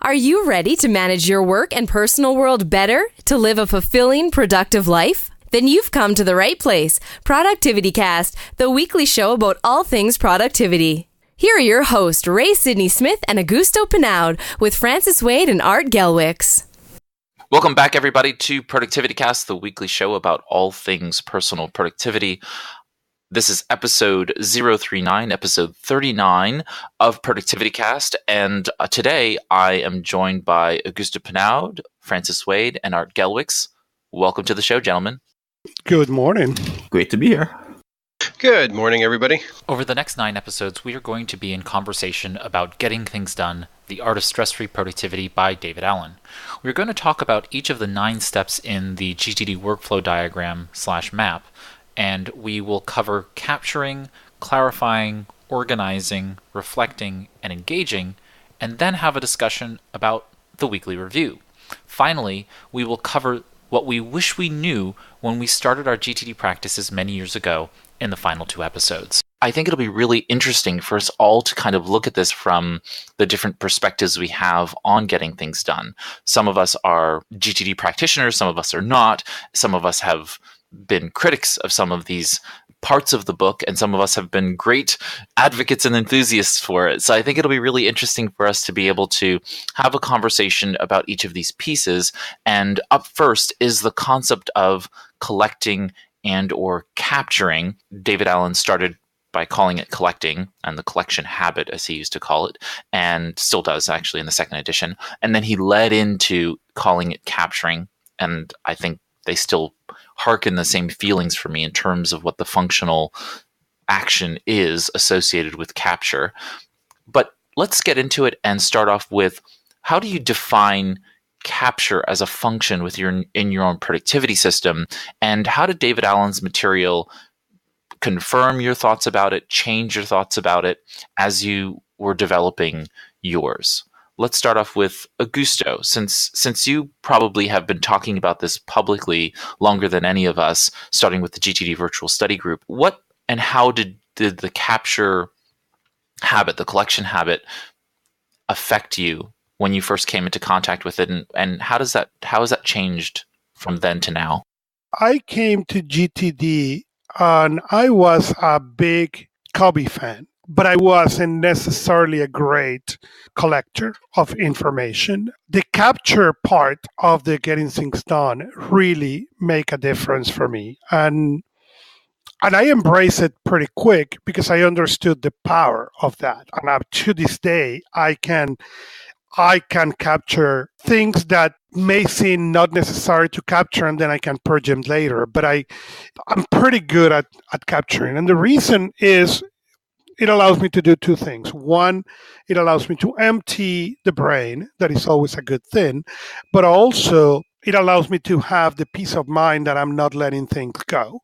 Are you ready to manage your work and personal world better to live a fulfilling, productive life? Then you've come to the right place. ProductivityCast, the weekly show about all things productivity. Here are your hosts, Ray Sidney Smith and Augusto Pinaud, with Francis Wade and Art Gelwicks. Welcome back, everybody, to ProductivityCast, the weekly show about all things personal productivity. This is episode 039, episode 39 of ProductivityCast, and today I am joined by Augusto Pinaud, Francis Wade, and Art Gelwicks. Welcome to the show, gentlemen. Good morning. Great to be here. Good morning, everybody. Over the next 9 episodes, we are going to be in conversation about Getting Things Done, The Art of Stress-Free Productivity by David Allen. We're going to talk about each of the 9 steps in the GTD Workflow Diagram /map, and we will cover capturing, clarifying, organizing, reflecting, and engaging, and then have a discussion about the weekly review. Finally, we will cover what we wish we knew when we started our GTD practices many years ago in the final 2 episodes. I think it'll be really interesting for us all to kind of look at this from the different perspectives we have on getting things done. Some of us are GTD practitioners, some of us are not. Some of us have been critics of some of these parts of the book, and some of us have been great advocates and enthusiasts for it. So I think it'll be really interesting for us to be able to have a conversation about each of these pieces. And up first is the concept of collecting and or capturing. David Allen started by calling it collecting, and the collection habit, as he used to call it, and still does actually in the second edition. And then he led into calling it capturing, and I think they still harken the same feelings for me in terms of what the functional action is associated with capture. But let's get into it and start off with, how do you define capture as a function in your own productivity system? And how did David Allen's material confirm your thoughts about it, change your thoughts about it as you were developing yours? Let's start off with Augusto, since you probably have been talking about this publicly longer than any of us, starting with the GTD Virtual Study Group. What and how did the capture habit, the collection habit, affect you when you first came into contact with it, and how has that changed from then to now? I came to GTD and I was a big Covey fan, but I wasn't necessarily a great collector of information. The capture part of the getting things done really make a difference for me. And I embrace it pretty quick because I understood the power of that. And up to this day, I can capture things that may seem not necessary to capture, and then I can purge them later. But I'm pretty good at capturing. And the reason is it allows me to do 2 things. One, it allows me to empty the brain. That is always a good thing. But also, it allows me to have the peace of mind that I'm not letting things go.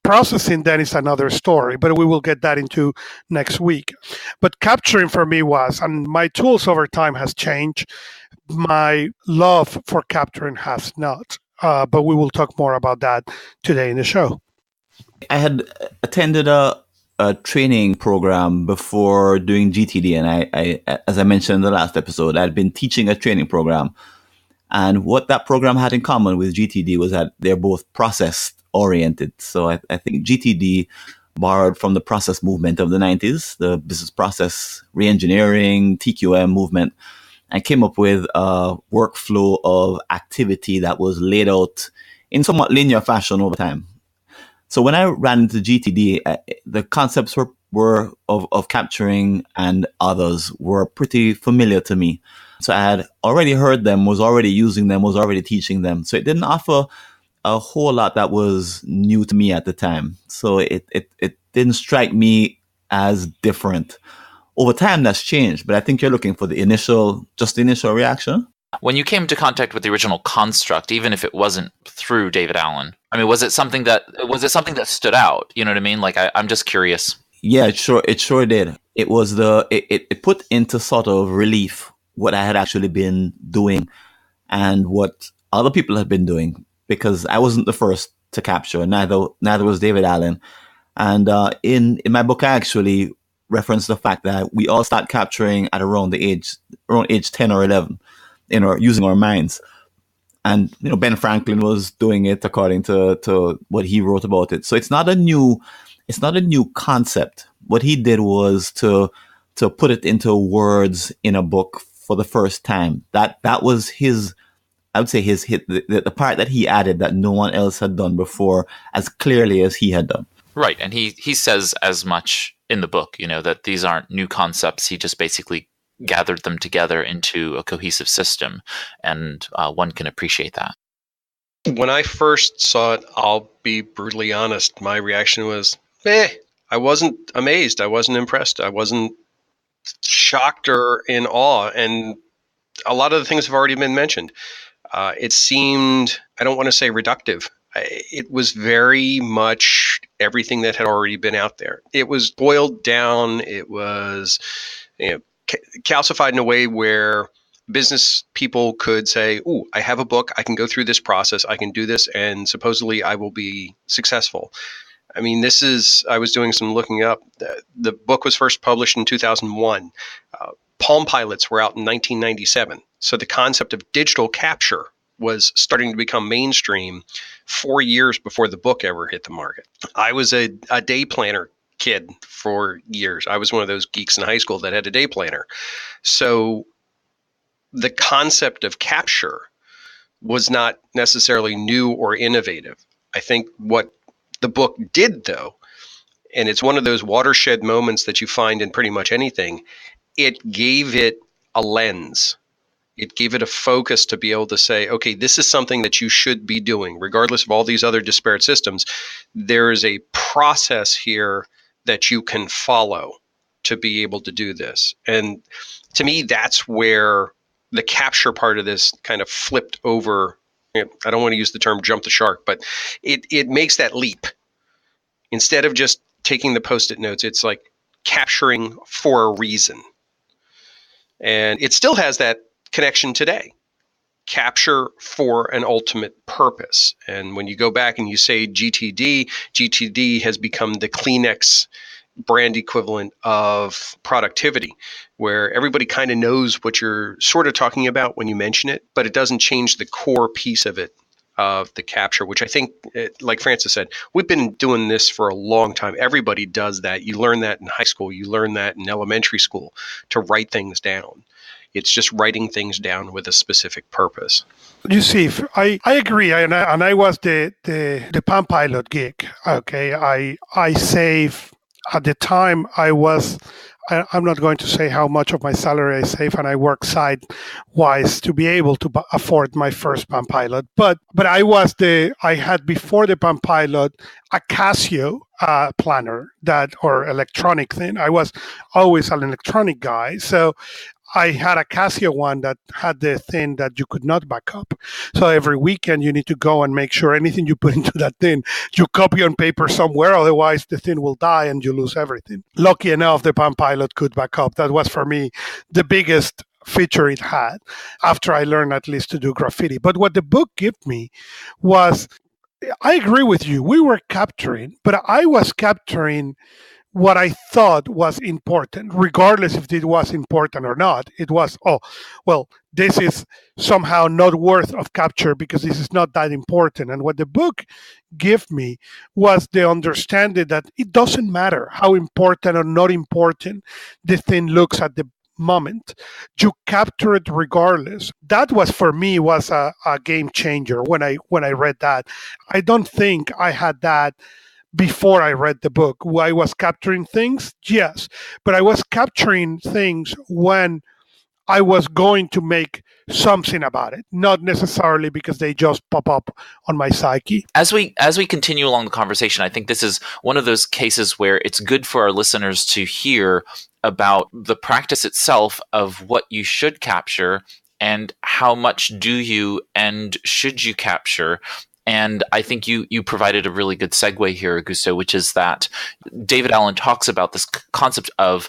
Processing then is another story, but we will get that into next week. But capturing for me was, and my tools over time has changed. My love for capturing has not. But we will talk more about that today in the show. I had attended a training program before doing GTD, and I, as I mentioned in the last episode, I'd been teaching a training program. And what that program had in common with GTD was that they're both process-oriented. So I think GTD borrowed from the process movement of the 90s, the business process reengineering, TQM movement, and came up with a workflow of activity that was laid out in somewhat linear fashion over time. So when I ran into GTD, the concepts were of capturing and others were pretty familiar to me. So I had already heard them, was already using them, was already teaching them. So it didn't offer a whole lot that was new to me at the time. So it didn't strike me as different. Over time, that's changed, but I think you're looking for the initial reaction. When you came into contact with the original construct, even if it wasn't through David Allen, I mean, was it something that stood out? You know what I mean? Like, I'm just curious. Yeah, it sure did. It was it put into sort of relief what I had actually been doing and what other people had been doing, because I wasn't the first to capture. Neither was David Allen. And in my book, I actually reference the fact that we all start capturing at around age 10 or 11. using our minds. And Ben Franklin was doing it according to what he wrote about it. So it's not a new concept. What he did was to put it into words in a book for the first time. That was his, I would say, his hit, the part that he added that no one else had done before as clearly as he had done. Right, and he says as much in the book, that these aren't new concepts. He just basically gathered them together into a cohesive system, and one can appreciate that. When I first saw it, I'll be brutally honest, my reaction was, I wasn't amazed. I wasn't impressed. I wasn't shocked or in awe. And a lot of the things have already been mentioned. It seemed, I don't want to say reductive. It was very much everything that had already been out there. It was boiled down. It was calcified in a way where business people could say, "Ooh, I have a book. I can go through this process. I can do this, and supposedly I will be successful." I mean, I was doing some looking up. The book was first published in 2001. Palm Pilots were out in 1997. So the concept of digital capture was starting to become mainstream 4 years before the book ever hit the market. I was a day planner kid for years. I was one of those geeks in high school that had a day planner. So the concept of capture was not necessarily new or innovative. I think what the book did, though, and it's one of those watershed moments that you find in pretty much anything, it gave it a lens. It gave it a focus to be able to say, okay, this is something that you should be doing, regardless of all these other disparate systems. There is a process here that you can follow to be able to do this. And to me, that's where the capture part of this kind of flipped over. I don't want to use the term jump the shark, but it makes that leap. Instead of just taking the Post-it notes, it's like capturing for a reason. And it still has that connection today. Capture for an ultimate purpose. And when you go back and you say GTD has become the Kleenex brand equivalent of productivity, where everybody kind of knows what you're sort of talking about when you mention it, but it doesn't change the core piece of it, of the capture, which I think, like Francis said, we've been doing this for a long time. Everybody does that. You learn that in high school. You learn that in elementary school, to write things down. It's just writing things down with a specific purpose. You see, I agree, and I was the Palm Pilot geek. Okay, I save at the time. I'm not going to say how much of my salary I save, and I work side-wise to be able to afford my first Palm Pilot. But I had before the Palm Pilot a Casio planner or electronic thing. I was always an electronic guy, so I had a Casio one that had the thing that you could not back up. So every weekend you need to go and make sure anything you put into that thing, you copy on paper somewhere, otherwise the thing will die and you lose everything. Lucky enough, the Palm Pilot could back up. That was for me the biggest feature it had after I learned at least to do graffiti. But what the book gave me was, I agree with you, we were capturing, but I was capturing what I thought was important, regardless if it was important or not. It was, this is somehow not worth of capture because this is not that important. And what the book gave me was the understanding that it doesn't matter how important or not important the thing looks at the moment. You capture it regardless. That was, for me, was a game changer when I read that. I don't think I had that before I read the book. I was capturing things, yes, but I was capturing things when I was going to make something about it, not necessarily because they just pop up on my psyche. As we continue along the conversation, I think this is one of those cases where it's good for our listeners to hear about the practice itself of what you should capture and how much do you and should you capture. And I think you provided a really good segue here, Augusto, which is that David Allen talks about this concept of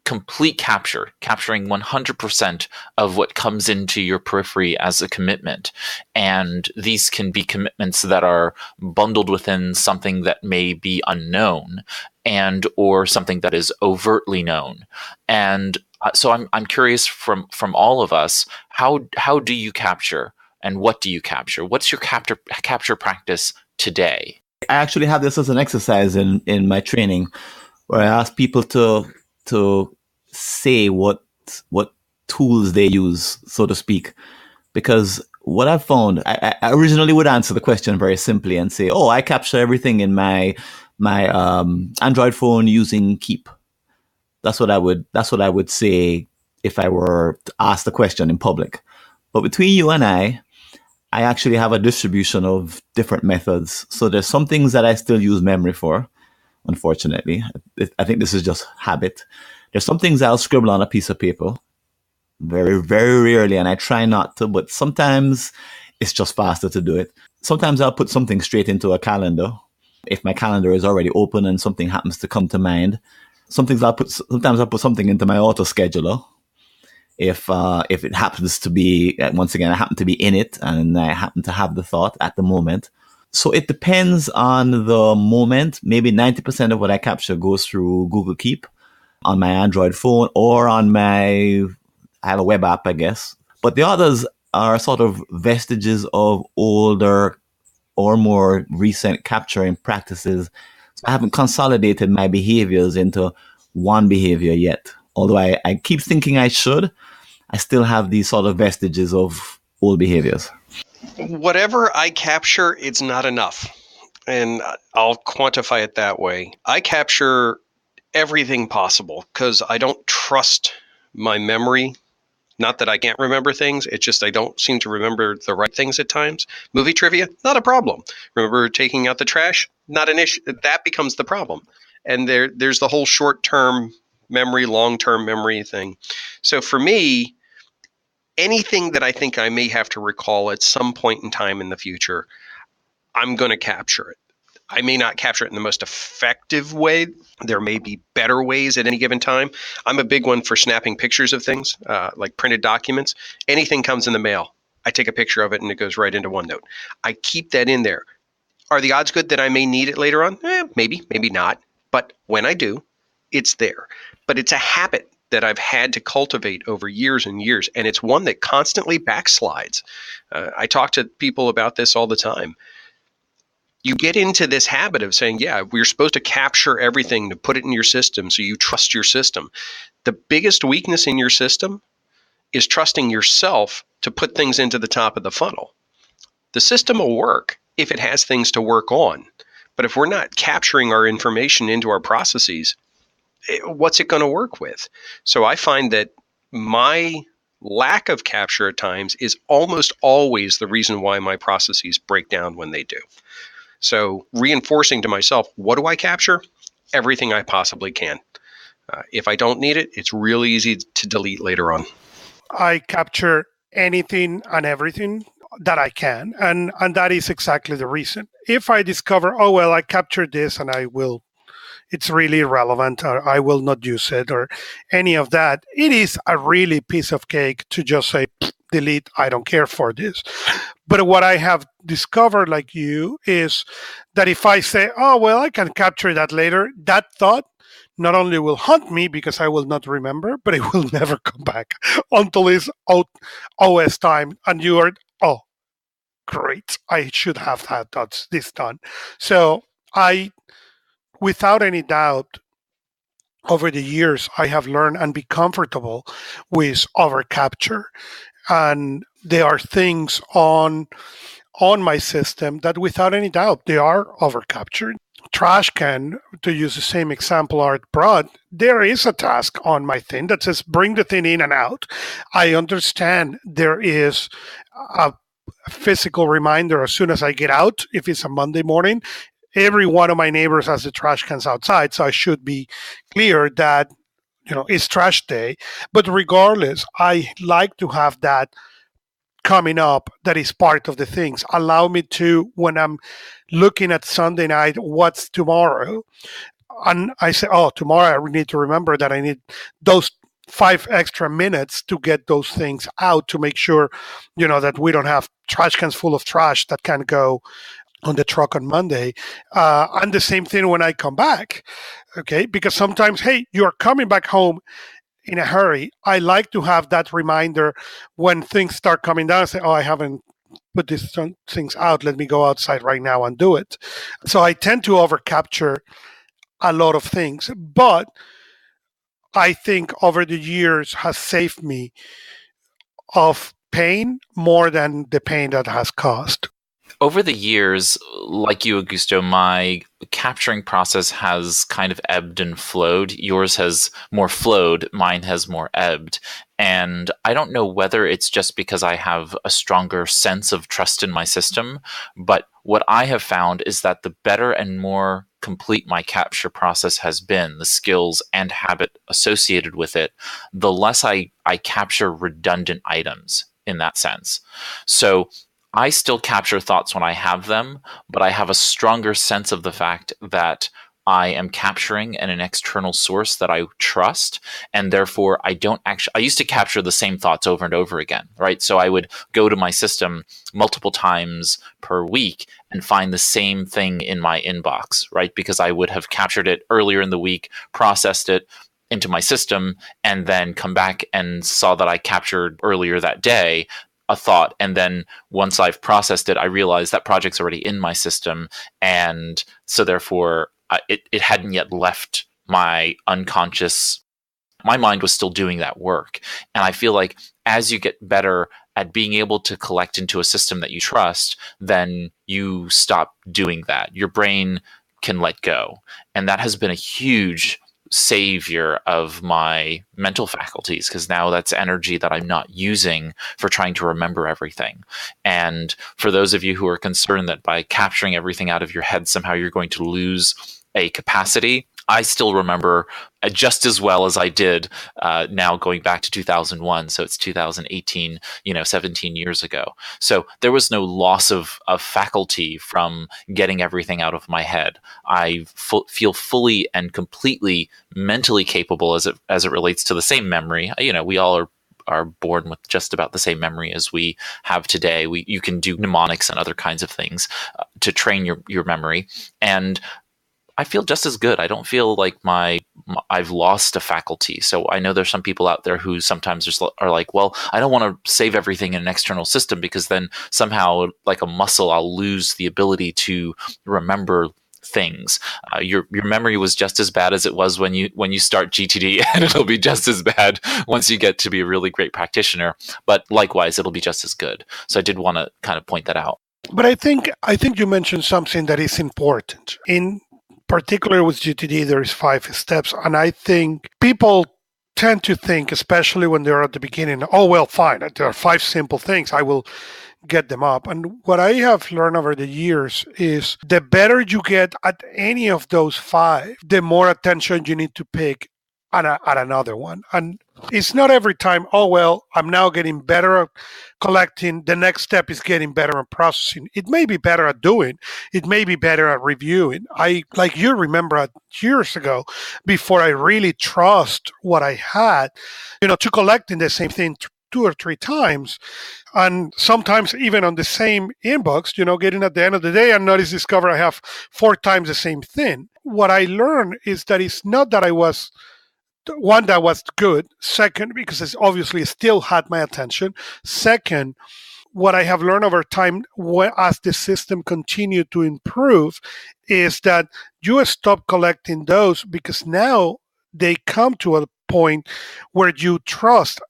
complete capture, capturing 100% of what comes into your periphery as a commitment. And these can be commitments that are bundled within something that may be unknown and or something that is overtly known. And So I'm curious from all of us, how do you capture and what do you capture? What's your capture practice today? I actually have this as an exercise in my training, where I ask people to say what tools they use, so to speak. Because what I've found, I originally would answer the question very simply and say, "Oh, I capture everything in my Android phone using Keep." That's what I would say if I were to ask the question in public. But between you and I actually have a distribution of different methods. So there's some things that I still use memory for, unfortunately. I think this is just habit. There's some things I'll scribble on a piece of paper, very, very rarely, and I try not to, but sometimes it's just faster to do it. Sometimes I'll put something straight into a calendar if my calendar is already open and something happens to come to mind. Sometimes I'll put something into my auto scheduler if it happens to be, once again, I happen to be in it and I happen to have the thought at the moment. So it depends on the moment. Maybe 90% of what I capture goes through Google Keep on my Android phone or on I have a web app, I guess. But the others are sort of vestiges of older or more recent capturing practices. So I haven't consolidated my behaviors into one behavior yet. Although I keep thinking I should, I still have these sort of vestiges of old behaviors. Whatever I capture, it's not enough. And I'll quantify it that way. I capture everything possible because I don't trust my memory. Not that I can't remember things. It's just I don't seem to remember the right things at times. Movie trivia, not a problem. Remember taking out the trash? Not an issue. That becomes the problem. And there's the whole short-term memory, long-term memory thing. So for me, anything that I think I may have to recall at some point in time in the future, I'm going to capture it. I may not capture it in the most effective way. There may be better ways at any given time. I'm a big one for snapping pictures of things, like printed documents. Anything comes in the mail, I take a picture of it and it goes right into OneNote. I keep that in there. Are the odds good that I may need it later on? Maybe, maybe not. But when I do, it's there. But it's a habit that I've had to cultivate over years and years, and it's one that constantly backslides. I talk to people about this all the time. You get into this habit of saying, yeah, we're supposed to capture everything to put it in your system so you trust your system. The biggest weakness in your system is trusting yourself to put things into the top of the funnel. The system will work if it has things to work on. But if we're not capturing our information into our processes, what's it going to work with? So I find that my lack of capture at times is almost always the reason why my processes break down when they do. So reinforcing to myself, what do I capture? Everything I possibly can. If I don't need it, it's really easy to delete later on. I capture anything and everything that I can. And that is exactly the reason. If I discover, oh, well, I captured this and it's really irrelevant, or I will not use it, or any of that, it is a really piece of cake to just say, delete, I don't care for this. But what I have discovered, like you, is that if I say, oh, well, I can capture that later, that thought not only will haunt me because I will not remember, but it will never come back until it's OS time. And you are, oh, great, I should have had this done. So without any doubt, over the years, I have learned and be comfortable with overcapture. And there are things on my system that without any doubt, they are overcaptured. Trash can, to use the same example Art brought, there is a task on my thing that says bring the thing in and out. I understand there is a physical reminder as soon as I get out, if it's a Monday morning. Every one of my neighbors has the trash cans outside, so I should be clear that it's trash day. But regardless, I like to have that coming up that is part of the things. Allow me to, when I'm looking at Sunday night, what's tomorrow? And I say, oh, tomorrow I need to remember that I need those 5 extra minutes to get those things out to make sure, that we don't have trash cans full of trash that can go on the truck on Monday. And the same thing when I come back, okay? Because sometimes, hey, you're coming back home in a hurry. I like to have that reminder when things start coming down. I say, oh, I haven't put these things out. Let me go outside right now and do it. So I tend to overcapture a lot of things, but I think over the years has saved me of pain more than the pain that has caused. Over the years, like you, Augusto, my capturing process has kind of ebbed and flowed. Yours has more flowed, mine has more ebbed. And I don't know whether it's just because I have a stronger sense of trust in my system, but what I have found is that the better and more complete my capture process has been, the skills and habit associated with it, the less I capture redundant items in that sense. So I still capture thoughts when I have them, but I have a stronger sense of the fact that I am capturing in an external source that I trust, and therefore I don't actually. I used to capture the same thoughts over and over again, right? So I would go to my system multiple times per week and find the same thing in my inbox, right? Because I would have captured it earlier in the week, processed it into my system, and then come back and saw that I captured earlier that day a thought. And then once I've processed it, I realized that project's already in my system. And so therefore, it hadn't yet left my unconscious. My mind was still doing that work. And I feel like as you get better at being able to collect into a system that you trust, then you stop doing that. Your brain can let go. And that has been a huge savior of my mental faculties, because now that's energy that I'm not using for trying to remember everything. And for those of you who are concerned that by capturing everything out of your head, somehow you're going to lose a capacity, I still remember just as well as I did now going back to 2001. So it's 2018, 17 years ago. So there was no loss of faculty from getting everything out of my head. I feel fully and completely mentally capable as it relates to the same memory. We all are born with just about the same memory as we have today. You can do mnemonics and other kinds of things to train your memory. And I feel just as good. I don't feel like I've lost a faculty. So I know there's some people out there who sometimes just are like, well, I don't want to save everything in an external system because then somehow, like a muscle, I'll lose the ability to remember things. Your memory was just as bad as it was when you start GTD, and it'll be just as bad once you get to be a really great practitioner. But likewise, it'll be just as good. So I did want to kind of point that out. But I think you mentioned something that is important. In particular with GTD, there's 5 steps. And I think people tend to think, especially when they're at the beginning, oh, well, fine, there are 5 simple things, I will get them up. And what I have learned over the years is the better you get at any of those 5, the more attention you need to pick at another one. And it's not every time, oh, well, I'm now getting better at collecting. The next step is getting better at processing. It may be better at doing. It may be better at reviewing. I, like you remember years ago, before I really trust what I had, to collecting the same thing 2 or 3 times. And sometimes even on the same inbox, getting at the end of the day and discover I have 4 times the same thing. What I learned is that it's not that I was one, that was good. Second, because it obviously still had my attention. Second, what I have learned over time as the system continued to improve is that you stop collecting those because now they come to a point where you trust.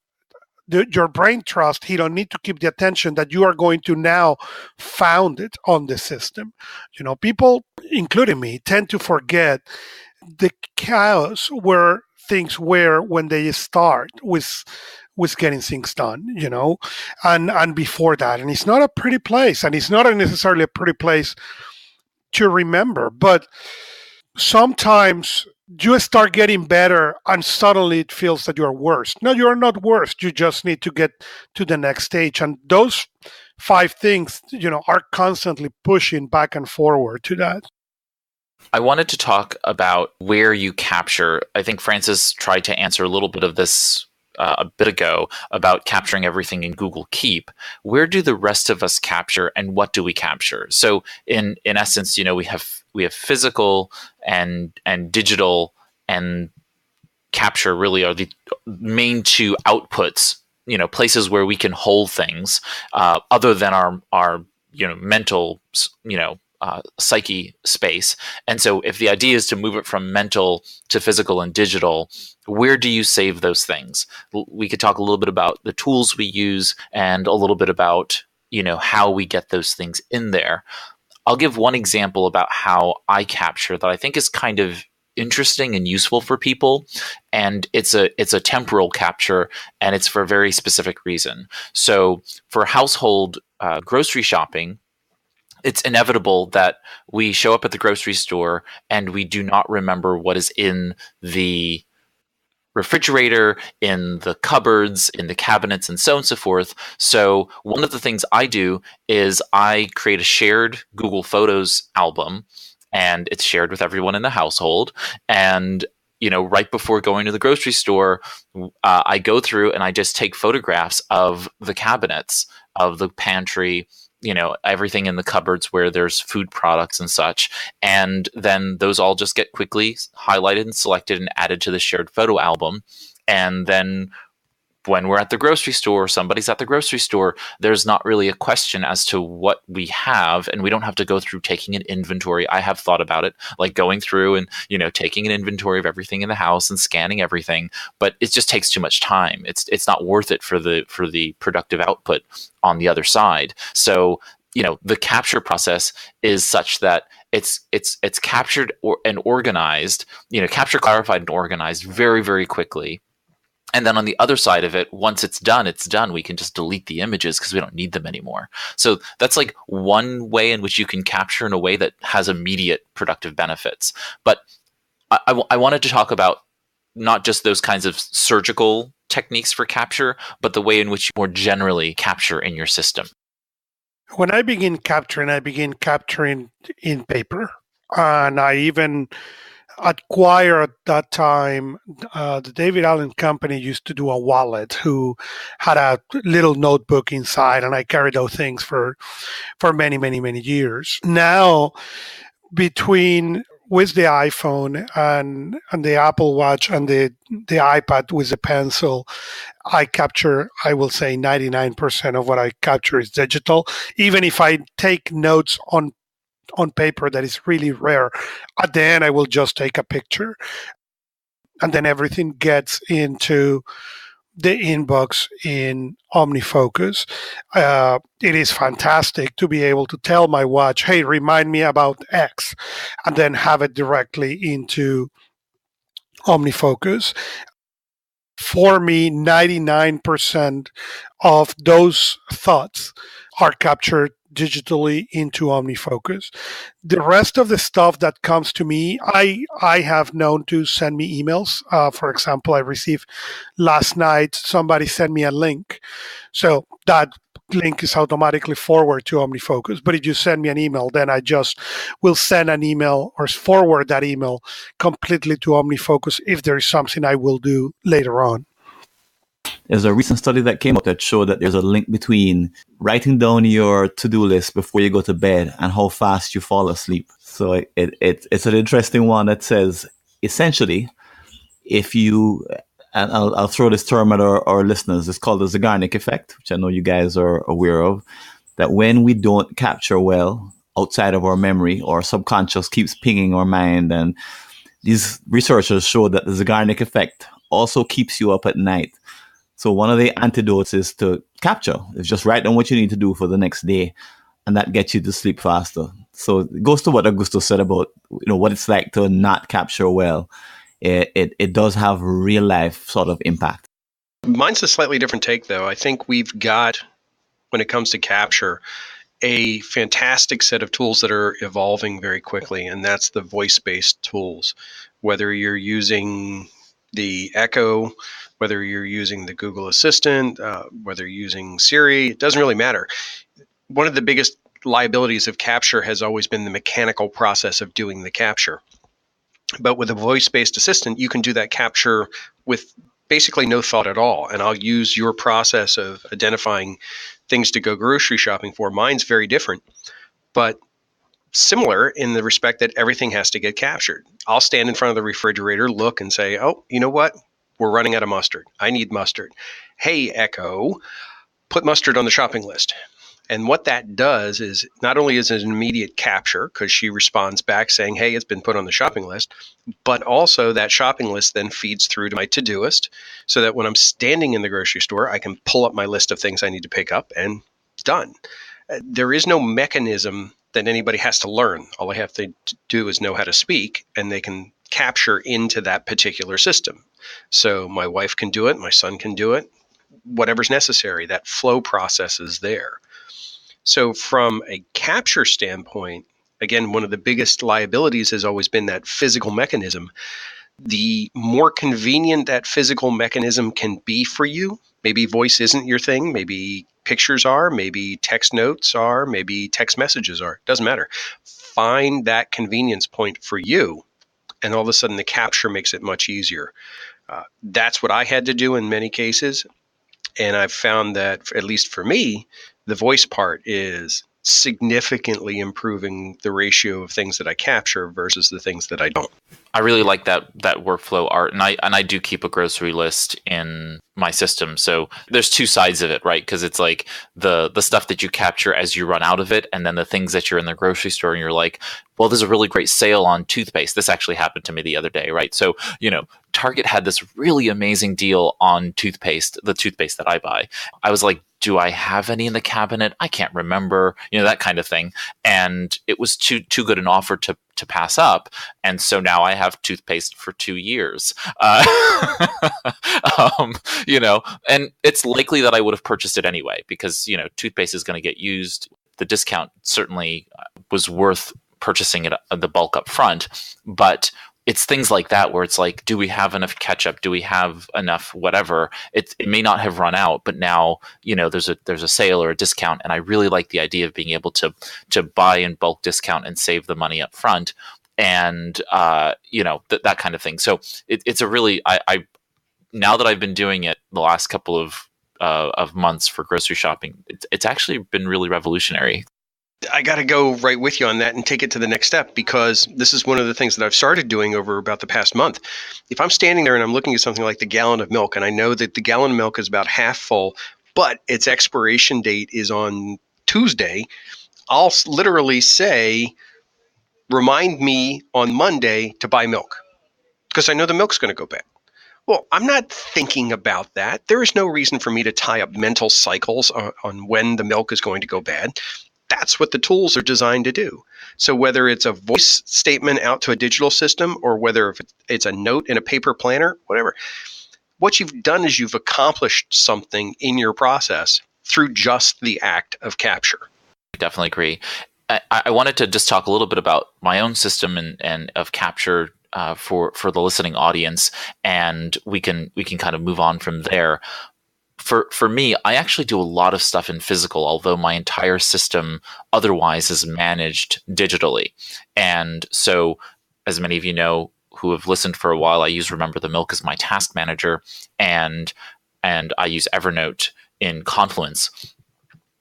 Your brain trusts, you don't need to keep the attention that you are going to now found it on the system. People, including me, tend to forget the chaos where things were when they start with getting things done, and before that. And it's not a pretty place, and it's not necessarily a pretty place to remember, but sometimes you start getting better and suddenly it feels that you're worse. No, you're not worse. You just need to get to the next stage. And those 5 things, are constantly pushing back and forward to that. I wanted to talk about where you capture. I think Francis tried to answer a little bit of this a bit ago about capturing everything in Google Keep. Where do the rest of us capture, and what do we capture? So in essence, we have physical and digital, and capture really are the main two outputs, places where we can hold things other than our mental, psyche space. And so if the idea is to move it from mental to physical and digital, where do you save those things? We could talk a little bit about the tools we use and a little bit about, how we get those things in there. I'll give one example about how I capture that I think is kind of interesting and useful for people. And it's a temporal capture, and it's for a very specific reason. So for household grocery shopping, it's inevitable that we show up at the grocery store and we do not remember what is in the refrigerator, in the cupboards, in the cabinets, and so on and so forth. So one of the things I do is I create a shared Google Photos album, and it's shared with everyone in the household. And right before going to the grocery store, I go through and I just take photographs of the cabinets, of the pantry, everything in the cupboards where there's food products and such. And then those all just get quickly highlighted and selected and added to the shared photo album. And then when we're at the grocery store, or somebody's at the grocery store, there's not really a question as to what we have, and we don't have to go through taking an inventory. I have thought about it, like going through and, taking an inventory of everything in the house and scanning everything, but it just takes too much time. It's not worth it for the productive output on the other side. So, the capture process is such that it's captured and organized, capture, clarified, and organized very, very quickly. And then on the other side of it, once it's done. We can just delete the images because we don't need them anymore. So that's like one way in which you can capture in a way that has immediate productive benefits. But I wanted to talk about not just those kinds of surgical techniques for capture, but the way in which you more generally capture in your system. When I begin capturing in paper. And I even acquire at that time, the David Allen Company used to do a wallet who had a little notebook inside, and I carried those things for many, many, many years. Now, with the iPhone and the Apple Watch and the iPad with the pencil, I capture, I will say 99% of what I capture is digital. Even if I take notes on paper, that is really rare. At the end, I will just take a picture, and then everything gets into the inbox in OmniFocus. It is fantastic to be able to tell my watch, hey, remind me about X, and then have it directly into OmniFocus. For me, 99% of those thoughts are captured digitally into OmniFocus. The rest of the stuff that comes to me, I have known to send me emails. For example, I received last night, somebody sent me a link. So that link is automatically forwarded to OmniFocus. But if you send me an email, then I just will send an email or forward that email completely to OmniFocus if there is something I will do later on. There's a recent study that came out that showed that there's a link between writing down your to-do list before you go to bed and how fast you fall asleep. So it's an interesting one that says, essentially, if you, and I'll throw this term at our listeners, it's called the Zeigarnik effect, which I know you guys are aware of, that when we don't capture well outside of our memory, our subconscious keeps pinging our mind. And these researchers showed that the Zeigarnik effect also keeps you up at night. So one of the antidotes is to capture. It's just write down what you need to do for the next day, and that gets you to sleep faster. So it goes to what Augusto said about what it's like to not capture well. It does have real life sort of impact. Mine's a slightly different take, though. I think we've got, when it comes to capture, a fantastic set of tools that are evolving very quickly, and that's the voice-based tools. Whether you're using the Echo, whether you're using the Google Assistant, whether you're using Siri, it doesn't really matter. One of the biggest liabilities of capture has always been the mechanical process of doing the capture. But with a voice-based assistant, you can do that capture with basically no thought at all. And I'll use your process of identifying things to go grocery shopping for. Mine's very different. But similar in the respect that everything has to get captured. I'll stand in front of the refrigerator, look and say, oh, you know what? We're running out of mustard. I need mustard. Hey, Echo, put mustard on the shopping list. And what that does is not only is it an immediate capture because she responds back saying, hey, it's been put on the shopping list, but also that shopping list then feeds through to my Todoist so that when I'm standing in the grocery store, I can pull up my list of things I need to pick up and it's done. There is no mechanism that anybody has to learn. All they have to do is know how to speak, and they can capture into that particular system. So my wife can do it, my son can do it, whatever's necessary. That flow process is there. So from a capture standpoint, again, one of the biggest liabilities has always been that physical mechanism. The more convenient that physical mechanism can be for you, maybe voice isn't your thing, maybe pictures are, maybe text notes are, maybe text messages are, doesn't matter. Find that convenience point for you, and all of a sudden the capture makes it much easier. That's what I had to do in many cases. And I've found that, at least for me, the voice part is significantly improving the ratio of things that I capture versus the things that I don't. I really like that workflow art, and I do keep a grocery list in my system. So there's two sides of it, right? Because it's like the stuff that you capture as you run out of it, and then the things that you're in the grocery store and you're like, well, there's a really great sale on toothpaste. This actually happened to me the other day, right? So, Target had this really amazing deal on toothpaste, the toothpaste that I buy. I was like, do I have any in the cabinet? I can't remember, that kind of thing. And it was too good an offer to pass up. And so now I have toothpaste for 2 years. And it's likely that I would have purchased it anyway, because, toothpaste is going to get used. The discount certainly was worth purchasing it the bulk up front, but it's things like that where it's like, do we have enough ketchup? Do we have enough whatever? It may not have run out, but now, there's a sale or a discount. And I really like the idea of being able to buy in bulk discount and save the money up front. And, that kind of thing. So it's a really, I now that I've been doing it the last couple of months for grocery shopping, it's actually been really revolutionary. I got to go right with you on that and take it to the next step, because this is one of the things that I've started doing over about the past month. If I'm standing there and I'm looking at something like the gallon of milk, and I know that the gallon of milk is about half full, but its expiration date is on Tuesday, I'll literally say, remind me on Monday to buy milk, because I know the milk's going to go bad. Well, I'm not thinking about that. There is no reason for me to tie up mental cycles on when the milk is going to go bad. That's what the tools are designed to do. So whether it's a voice statement out to a digital system, or whether it's a note in a paper planner, whatever, what you've done is you've accomplished something in your process through just the act of capture. I definitely agree. I wanted to just talk a little bit about my own system and of capture for the listening audience, and we can kind of move on from there. For me, I actually do a lot of stuff in physical, although my entire system otherwise is managed digitally. And so, as many of you know who have listened for a while, I use Remember the Milk as my task manager, and I use Evernote in Confluence.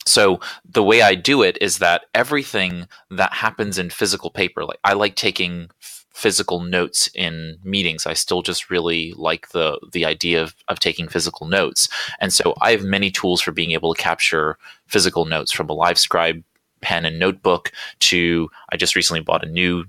So the way I do it is that everything that happens in physical paper, like I like taking physical notes in meetings. I still just really like the idea of taking physical notes. And so I have many tools for being able to capture physical notes, from a LiveScribe pen and notebook to, I just recently bought a new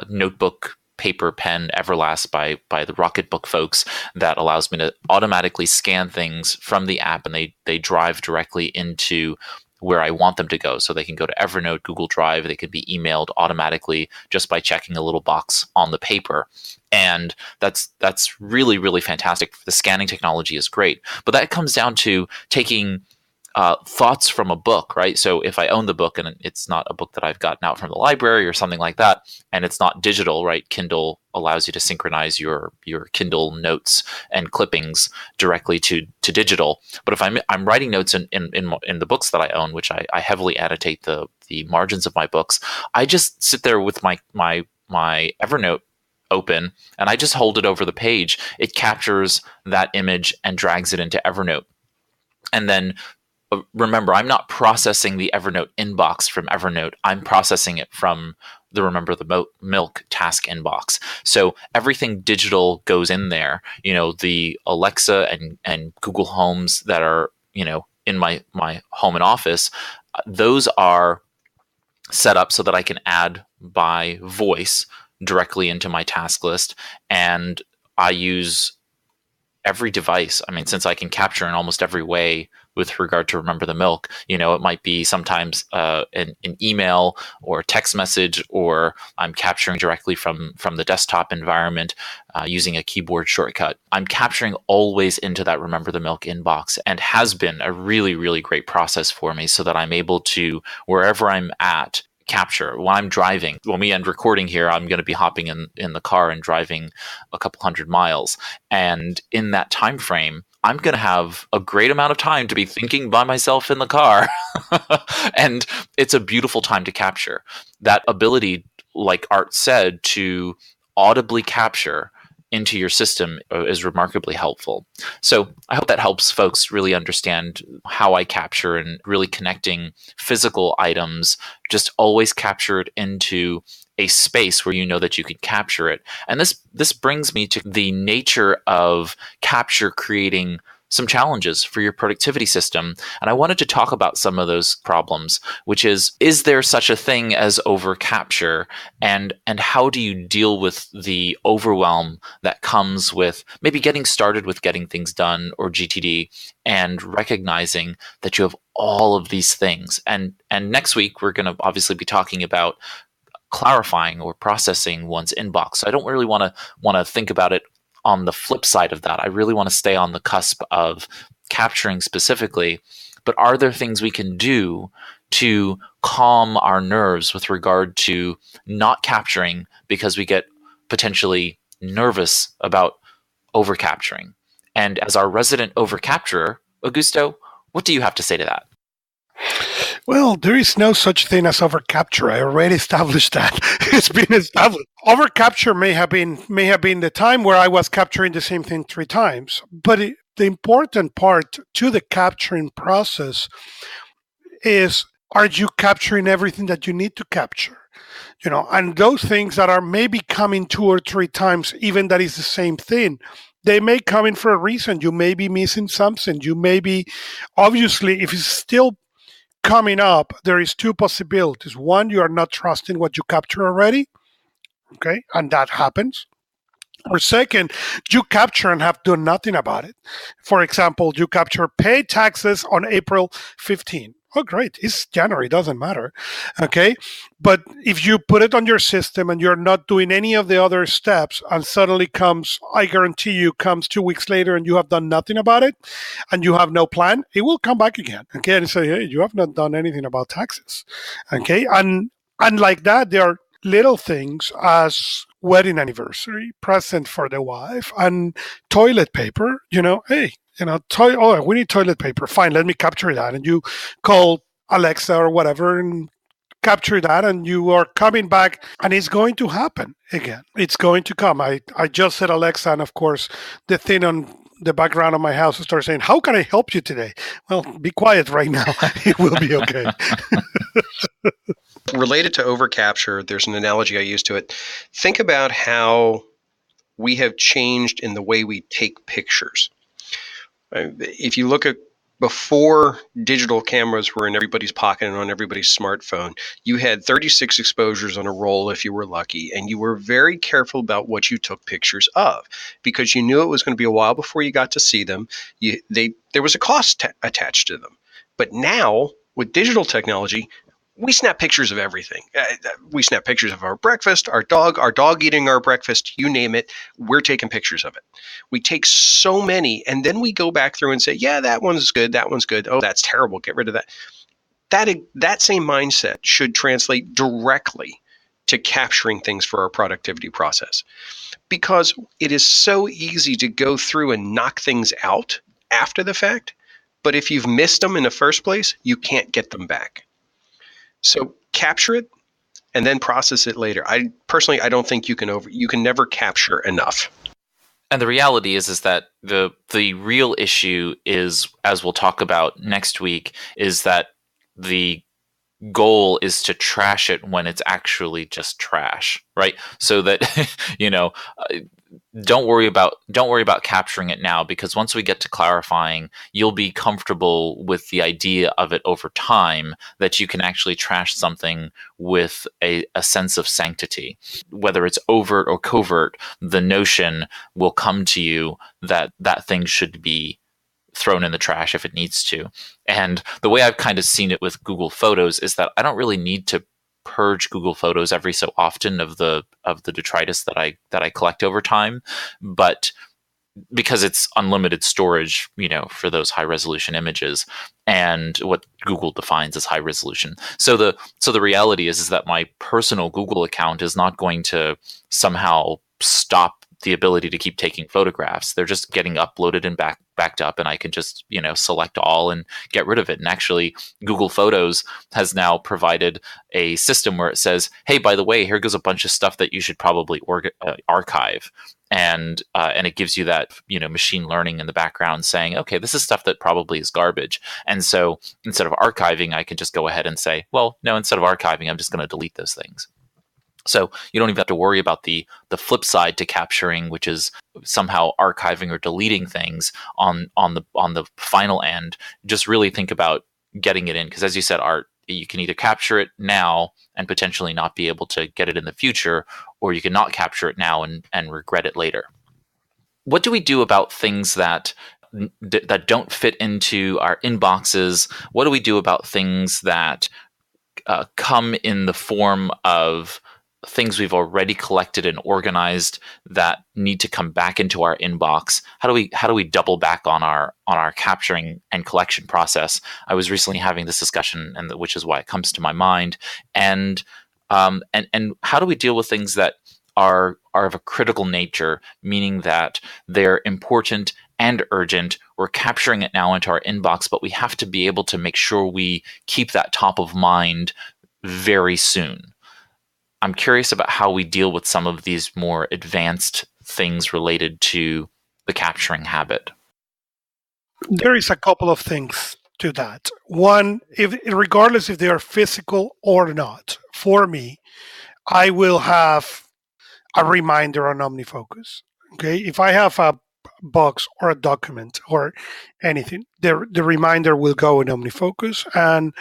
notebook paper pen, Everlast by the Rocketbook folks, that allows me to automatically scan things from the app, and they drive directly into where I want them to go. So they can go to Evernote, Google Drive, they can be emailed automatically just by checking a little box on the paper. And that's really, really fantastic. The scanning technology is great. But that comes down to taking thoughts from a book, right? So if I own the book and it's not a book that I've gotten out from the library or something like that, and it's not digital, right? Kindle allows you to synchronize your Kindle notes and clippings directly to digital. But if I'm writing notes in the books that I own, which I heavily annotate the margins of my books, I just sit there with my Evernote open and I just hold it over the page. It captures that image and drags it into Evernote. And then remember, I'm not processing the Evernote inbox from Evernote. I'm processing it from the Remember the Milk task inbox. So everything digital goes in there. The Alexa and Google Homes that are, in my home and office, those are set up so that I can add by voice directly into my task list. And I use every device. I mean, since I can capture in almost every way with regard to Remember the Milk, it might be sometimes an email or a text message, or I'm capturing directly from the desktop environment using a keyboard shortcut. I'm capturing always into that Remember the Milk inbox, and has been a really, really great process for me so that I'm able to, wherever I'm at, capture. When I'm driving, when we end recording here, I'm going to be hopping in the car and driving a couple 100 miles. And in that time frame, I'm going to have a great amount of time to be thinking by myself in the car. And it's a beautiful time to capture. That ability, like Art said, to audibly capture into your system is remarkably helpful. So I hope that helps folks really understand how I capture, and really connecting physical items, just always captured into a space where you know that you can capture it. And this brings me to the nature of capture creating some challenges for your productivity system. And I wanted to talk about some of those problems, which is there such a thing as over capture, and how do you deal with the overwhelm that comes with maybe getting started with getting things done, or GTD, and recognizing that you have all of these things. And next week, we're going to obviously be talking about clarifying or processing one's inbox. So I don't really want to think about it on the flip side of that. I really want to stay on the cusp of capturing specifically, but are there things we can do to calm our nerves with regard to not capturing because we get potentially nervous about over capturing? And as our resident over capturer, Augusto, what do you have to say to that? Well, there is no such thing as overcapture. I already established that. It's been established. Overcapture may have been the time where I was capturing the same thing 3 times. But the important part to the capturing process is, are you capturing everything that you need to capture? And those things that are maybe coming 2 or 3 times, even that is the same thing, they may come in for a reason. You may be missing something. You may be, obviously, if it's still coming up, there is 2 possibilities. One, you are not trusting what you capture already, okay, and that happens. Or second, you capture and have done nothing about it. For example, you capture pay taxes on April 15. Oh, great, it's January, doesn't matter, okay? But if you put it on your system and you're not doing any of the other steps, and suddenly comes, I guarantee you, comes 2 weeks later and you have done nothing about it, and you have no plan, it will come back again, okay? And say, hey, you have not done anything about taxes, okay? And like that, there are little things as wedding anniversary, present for the wife, and toilet paper, hey, we need toilet paper. Fine, let me capture that. And you call Alexa or whatever and capture that, and you are coming back, and it's going to happen again. It's going to come. I just said Alexa, and of course, the thing on the background of my house starts saying, how can I help you today? Well, be quiet right now. It will be okay. Related to overcapture, there's an analogy I use to it. Think about how we have changed in the way we take pictures. If you look at before digital cameras were in everybody's pocket and on everybody's smartphone, you had 36 exposures on a roll if you were lucky, and you were very careful about what you took pictures of because you knew it was going to be a while before you got to see them. There was a cost attached to them. But now, with digital technology, we snap pictures of everything. We snap pictures of our breakfast, our dog eating our breakfast, you name it. We're taking pictures of it. We take so many, and then we go back through and say, yeah, that one's good. That one's good. Oh, that's terrible. Get rid of that. That same mindset should translate directly to capturing things for our productivity process, because it is so easy to go through and knock things out after the fact. But if you've missed them in the first place, you can't get them back. So capture it and then process it later. I don't think you can never capture enough. And the reality is that the real issue is, as we'll talk about next week, is that the goal is to trash it when it's actually just trash, right? So that don't worry about capturing it now, because once we get to clarifying, you'll be comfortable with the idea of it over time, that you can actually trash something with a sense of sanctity. Whether it's overt or covert, the notion will come to you that that thing should be thrown in the trash if it needs to. And the way I've kind of seen it with Google Photos is that I don't really need to purge Google Photos every so often of the detritus that I collect over time, but because it's unlimited storage, for those high resolution images, and what Google defines as high resolution. So the reality is that my personal Google account is not going to somehow stop the ability to keep taking photographs. They're just getting uploaded and backed up, and I can just select all and get rid of it. And actually, Google Photos has now provided a system where it says, "Hey, by the way, here goes a bunch of stuff that you should probably archive." And it gives you that machine learning in the background saying, okay, this is stuff that probably is garbage. And so instead of archiving, I can just go ahead and say, well, no, instead of archiving, I'm just going to delete those things. So you don't even have to worry about the flip side to capturing, which is somehow archiving or deleting things on the final end. Just really think about getting it in, because as you said, Art, you can either capture it now and potentially not be able to get it in the future, or you can not capture it now and regret it later. What do we do about things that don't fit into our inboxes? What do we do about things that come in the form of things we've already collected and organized that need to come back into our inbox? How do we double back on our capturing and collection process? I was recently having this discussion, and which is why it comes to my mind. And how do we deal with things that are of a critical nature, meaning that they're important and urgent? We're capturing it now into our inbox, but we have to be able to make sure we keep that top of mind very soon. I'm curious about how we deal with some of these more advanced things related to the capturing habit. There is a couple of things to that. One, regardless if they are physical or not, for me, I will have a reminder on OmniFocus. Okay, if I have a box or a document or anything, the reminder will go in OmniFocus. And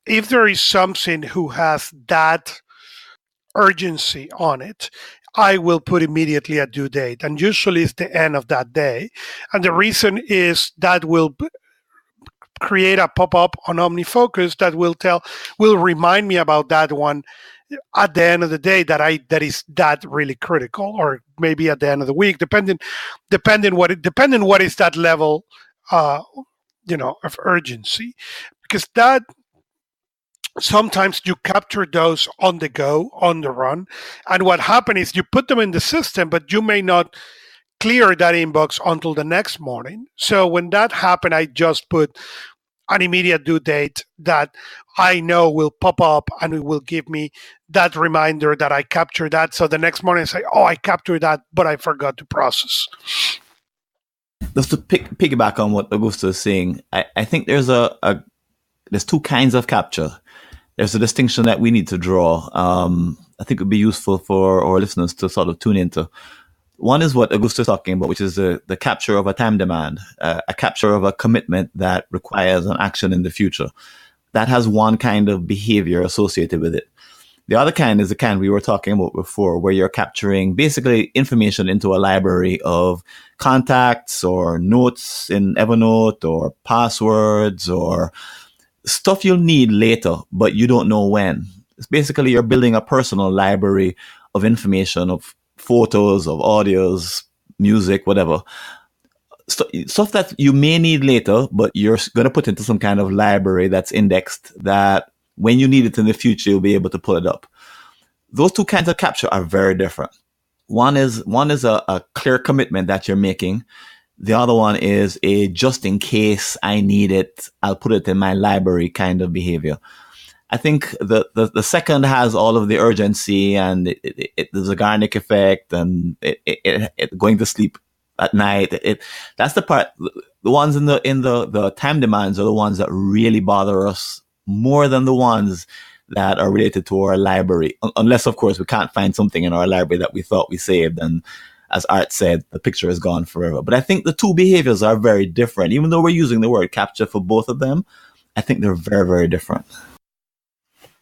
if there is something who has that urgency on it, I will put immediately a due date, and usually it's the end of that day. And the reason is that will create a pop-up on OmniFocus that will remind me about that one at the end of the day, that is that really critical, or maybe at the end of the week, depending what is that level of urgency, because that sometimes you capture those on the go, on the run, and what happens is you put them in the system, but you may not clear that inbox until the next morning. So when that happens, I just put an immediate due date that I know will pop up, and it will give me that reminder that I captured that. So the next morning I say, oh, I captured that, but I forgot to process. Just to piggyback on what Augusto is saying, I think there's two kinds of capture. There's a distinction that we need to draw. I think it would be useful for our listeners to sort of tune into. One is what Augusto is talking about, which is the capture of a time demand, a capture of a commitment that requires an action in the future. That has one kind of behavior associated with it. The other kind is the kind we were talking about before, where you're capturing basically information into a library of contacts or notes in Evernote or passwords or stuff you'll need later, but you don't know when. It's basically you're building a personal library of information, of photos, of audios, music, whatever. Stuff that you may need later, but you're going to put into some kind of library that's indexed, that when you need it in the future, you'll be able to pull it up. Those two kinds of capture are very different. One is a clear commitment that you're making. The other one is a just in case I need it, I'll put it in my library kind of behavior. I think the second has all of the urgency and the Zeigarnik effect and it going to sleep at night. That's the part. The ones in the time demands are the ones that really bother us more than the ones that are related to our library. Unless, of course, we can't find something in our library that we thought we saved. And as Art said, the picture is gone forever. But I think the two behaviors are very different. Even though we're using the word capture for both of them, I think they're very, very different.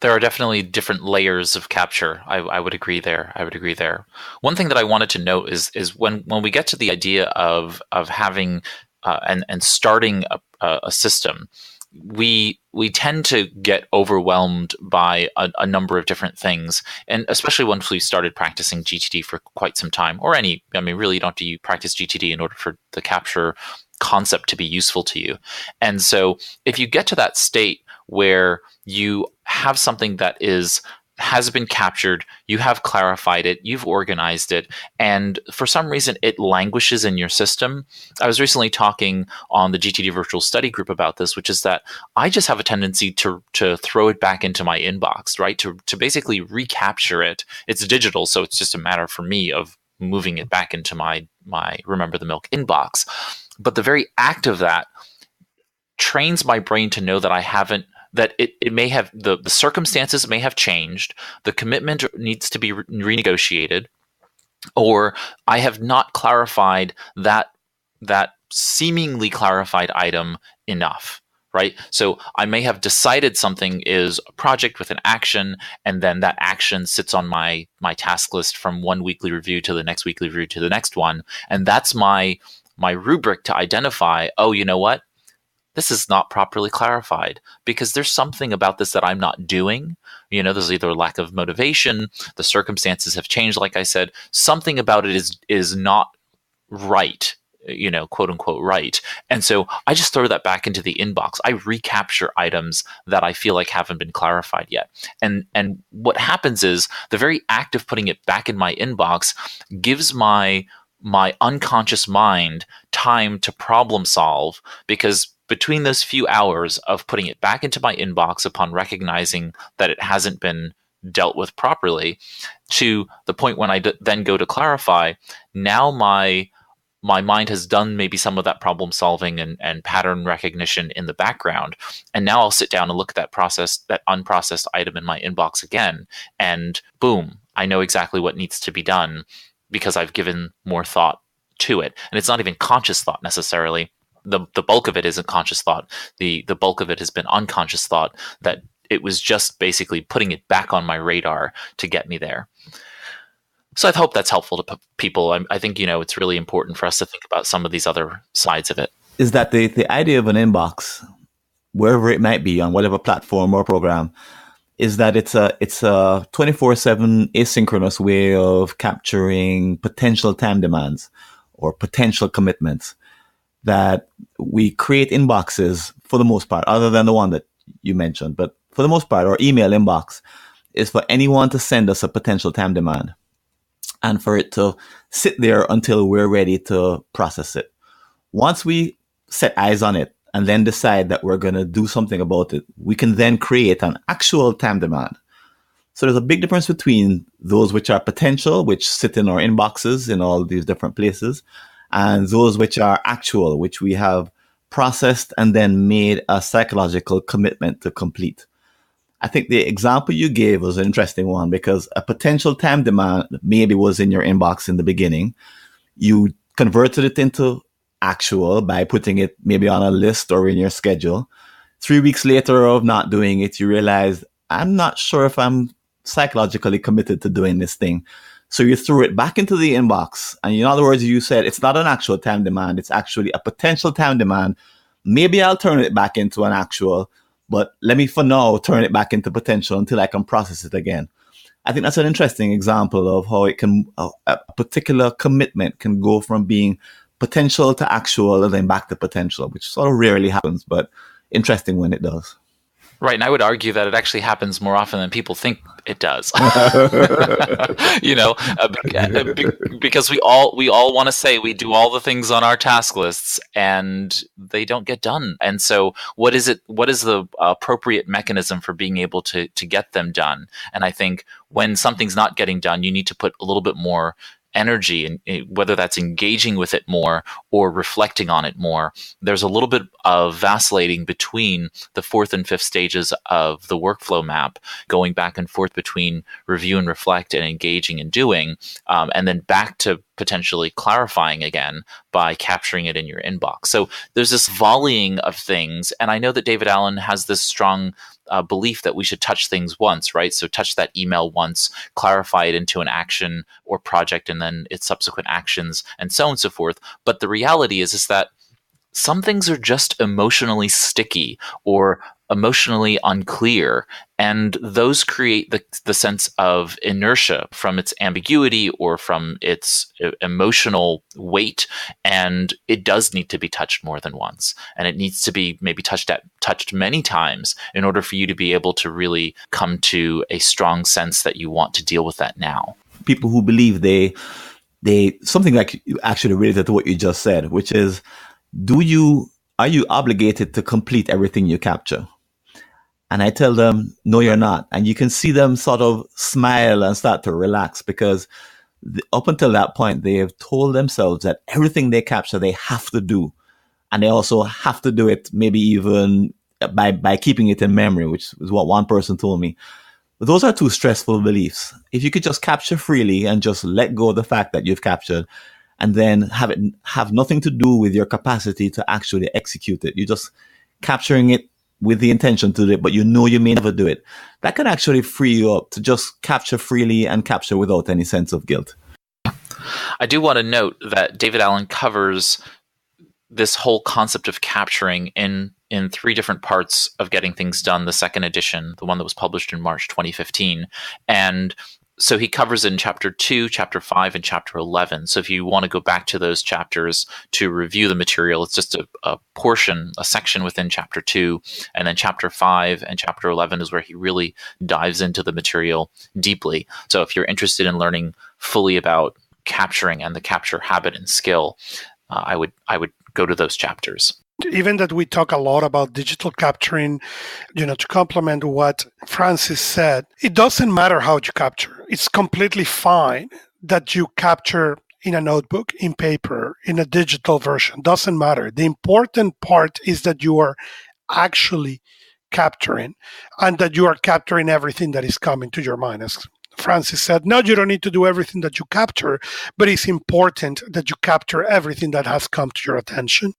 There are definitely different layers of capture. I would agree there. One thing that I wanted to note is when we get to the idea of having and starting a system, we tend to get overwhelmed by a number of different things, and especially once we started practicing GTD for quite some time, or really you don't have to practice GTD in order for the capture concept to be useful to you. And so if you get to that state where you have something that has been captured, you have clarified it, you've organized it, and for some reason it languishes in your system. I was recently talking on the GTD virtual study group about this, which is that I just have a tendency to throw it back into my inbox, right? To basically recapture it. It's digital, so it's just a matter for me of moving it back into my Remember the Milk inbox. But the very act of that trains my brain to know that it may have, the circumstances may have changed, the commitment needs to be renegotiated, or I have not clarified that seemingly clarified item enough, right? So I may have decided something is a project with an action, and then that action sits on my task list from one weekly review to the next weekly review to the next one, and that's my rubric to identify, oh, you know what? This is not properly clarified because there's something about this that I'm not doing. There's either a lack of motivation, the circumstances have changed, like I said, something about it is not right, quote unquote right. And so I just throw that back into the inbox. I recapture items that I feel like haven't been clarified yet. And what happens is the very act of putting it back in my inbox gives my unconscious mind time to problem solve, because between those few hours of putting it back into my inbox upon recognizing that it hasn't been dealt with properly, to the point when I then go to clarify, now my mind has done maybe some of that problem solving and pattern recognition in the background. And now I'll sit down and look at that unprocessed item in my inbox again, and boom, I know exactly what needs to be done because I've given more thought to it. And it's not even conscious thought necessarily. The bulk of it isn't conscious thought. The bulk of it has been unconscious thought, that it was just basically putting it back on my radar to get me there. So I hope that's helpful to people. I think, it's really important for us to think about some of these other sides of it. Is that the idea of an inbox, wherever it might be, on whatever platform or program, is that it's a 24/7 asynchronous way of capturing potential time demands or potential commitments, that we create inboxes for the most part, other than the one that you mentioned. But for the most part, our email inbox is for anyone to send us a potential time demand and for it to sit there until we're ready to process it. Once we set eyes on it and then decide that we're going to do something about it, we can then create an actual time demand. So there's a big difference between those which are potential, which sit in our inboxes in all these different places, and those which are actual, which we have processed and then made a psychological commitment to complete. I think the example you gave was an interesting one, because a potential time demand maybe was in your inbox in the beginning. You converted it into actual by putting it maybe on a list or in your schedule. 3 weeks later of not doing it, you realize, I'm not sure if I'm psychologically committed to doing this thing. So you threw it back into the inbox. And in other words, you said, it's not an actual time demand. It's actually a potential time demand. Maybe I'll turn it back into an actual, but let me for now turn it back into potential until I can process it again. I think that's an interesting example of how it can, a particular commitment can go from being potential to actual and then back to potential, which sort of rarely happens, but interesting when it does. Right, and I would argue that it actually happens more often than people think it does. Because we all want to say we do all the things on our task lists, and they don't get done. And so, what is the appropriate mechanism for being able to get them done? And I think when something's not getting done, you need to put a little bit more energy, and whether that's engaging with it more or reflecting on it more. There's a little bit of vacillating between the fourth and fifth stages of the workflow map, going back and forth between review and reflect and engaging and doing, and then back to potentially clarifying again by capturing it in your inbox. So there's this volleying of things, and I know that David Allen has this strong belief that we should touch things once, right? So touch that email once, clarify it into an action or project, and then its subsequent actions, and so on and so forth. But the reality is that some things are just emotionally sticky or emotionally unclear, and those create the sense of inertia from its ambiguity or from its emotional weight, and it does need to be touched more than once, and it needs to be maybe touched many times in order for you to be able to really come to a strong sense that you want to deal with that now. People who believe they something like actually related to what you just said, which is, are you obligated to complete everything you capture? And I tell them, no, you're not. And you can see them sort of smile and start to relax, because up until that point, they have told themselves that everything they capture, they have to do. And they also have to do it maybe even by keeping it in memory, which is what one person told me. But those are two stressful beliefs. If you could just capture freely and just let go of the fact that you've captured, and then have nothing to do with your capacity to actually execute it. You're just capturing it with the intention to do it, but you may never do it. That can actually free you up to just capture freely and capture without any sense of guilt. I do want to note that David Allen covers this whole concept of capturing in three different parts of Getting Things Done, the second edition, the one that was published in March 2015. And so he covers it in Chapter 2, Chapter 5, and Chapter 11. So if you want to go back to those chapters to review the material, it's just a portion, a section within Chapter 2. And then Chapter 5 and Chapter 11 is where he really dives into the material deeply. So if you're interested in learning fully about capturing and the capture habit and skill, I would go to those chapters. Even that we talk a lot about digital capturing, to complement what Francis said, it doesn't matter how you capture. It's completely fine that you capture in a notebook, in paper, in a digital version. Doesn't matter. The important part is that you are actually capturing, and that you are capturing everything that is coming to your mind. As Francis said, no, you don't need to do everything that you capture, but it's important that you capture everything that has come to your attention.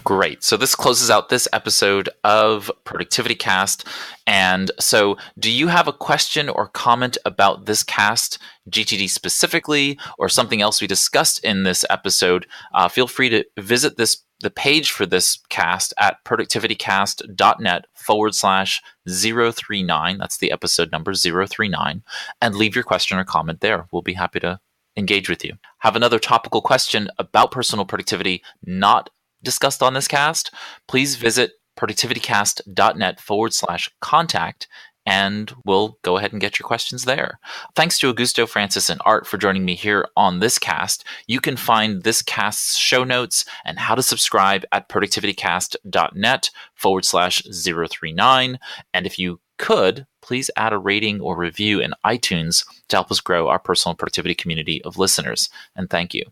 Great. So this closes out this episode of ProductivityCast. And so do you have a question or comment about this cast, GTD specifically, or something else we discussed in this episode? Feel free to visit the page for this cast at productivitycast.net/039. That's the episode number 039. And leave your question or comment there. We'll be happy to engage with you. Have another topical question about personal productivity not discussed on this cast, please visit productivitycast.net/contact, and we'll go ahead and get your questions there. Thanks to Augusto, Francis, and Art for joining me here on this cast. You can find this cast's show notes and how to subscribe at productivitycast.net/039. And if you could, please add a rating or review in iTunes to help us grow our personal productivity community of listeners. And thank you.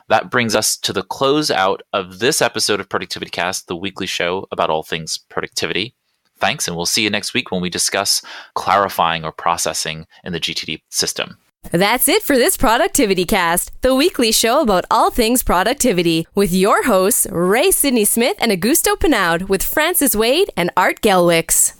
That brings us to the close out of this episode of ProductivityCast, the weekly show about all things productivity. Thanks, and we'll see you next week when we discuss clarifying or processing in the GTD system. That's it for this ProductivityCast, the weekly show about all things productivity, with your hosts, Ray Sidney Smith and Augusto Pinaud, with Francis Wade and Art Gelwicks.